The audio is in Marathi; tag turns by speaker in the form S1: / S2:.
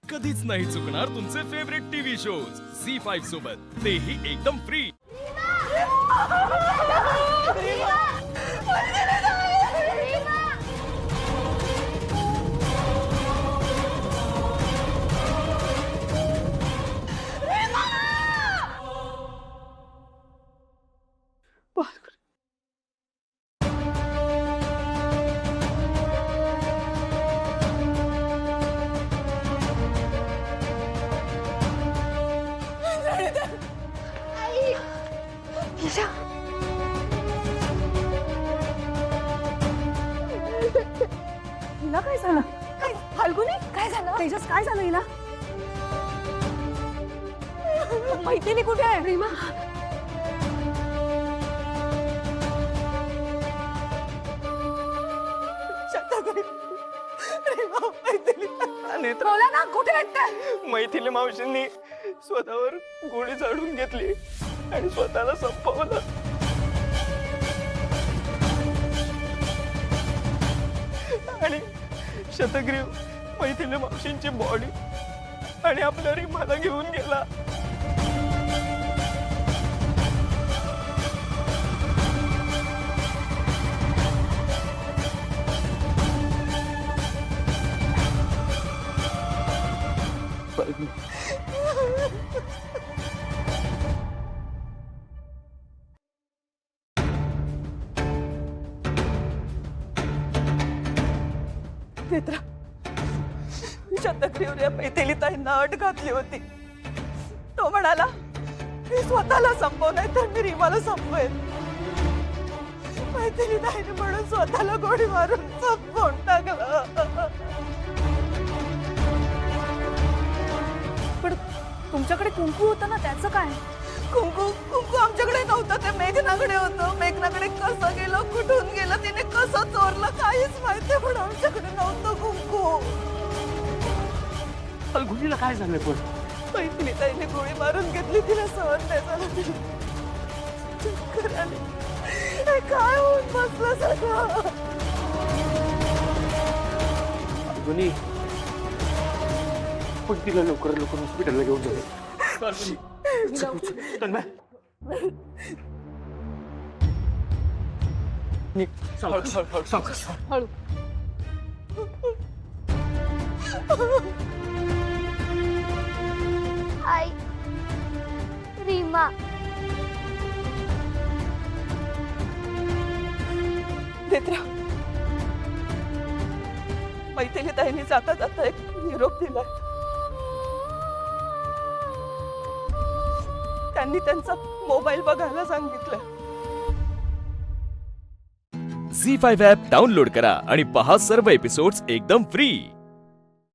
S1: कधीच नाही चुकणार तुमचे फेवरेट टीव्ही शोज झी5 सोबत, तेही एकदम फ्री।
S2: हिला काय झालं? फाल्गुनी काय झालं? तेजस काय झालं हिला? मैथिली कुठे आहे? रीमा बोला ना, कुठे आहेत?
S3: मैथिली मावशींनी स्वतःवर गोळी झाडून घेतली आणि स्वतःला संपवलं। आणि शतग्रीव मैथिली मावशींची बॉडी आणि आपल्या रीमाला घेऊन गेला।
S4: नेत्रा, शतग्रीवने मैथिली ताईंना अट घातली होती। तो म्हणाला, मी स्वतःला संपवलंय तर मी रीमाला संपवेन। मैथिली ताईने म्हणून स्वतःला गोळी मारून संपवून टाकलं।
S2: पण तुमच्याकडे कुंकू होतं ना, त्याचं काय?
S4: कुंकू आमच्याकडे नव्हतं, ते मेघनाकडे होतं। मेघनाकडे कसं गेलं, कुठून गेलं, तिने कसं चोरलं काहीच माहिती, पण आमच्याकडे नव्हतं कुंकू।
S3: फाल्गुनीला काय झालं? पण
S4: मैथिली ताईने गोळी मारून घेतली, तिला सहन नाही झालं। चक्कर आली, हे काय होऊन बसलं सगळं?
S3: फाल्गुनी, पण तिला लवकर हॉस्पिटलला घेऊन जाऊ। फाल्गुनी, तन्मय,
S2: हळू
S5: आई, रीमा,
S4: नेत्रा, मैथिली ताईने जाता जाता एक निरोप दिलाय। त्यांनी त्यांचा मोबाईल बघायला सांगितलंय।
S1: झी5 ॲप डाउनलोड करा आणि पहा सर्व एपिसोड्स एकदम फ्री।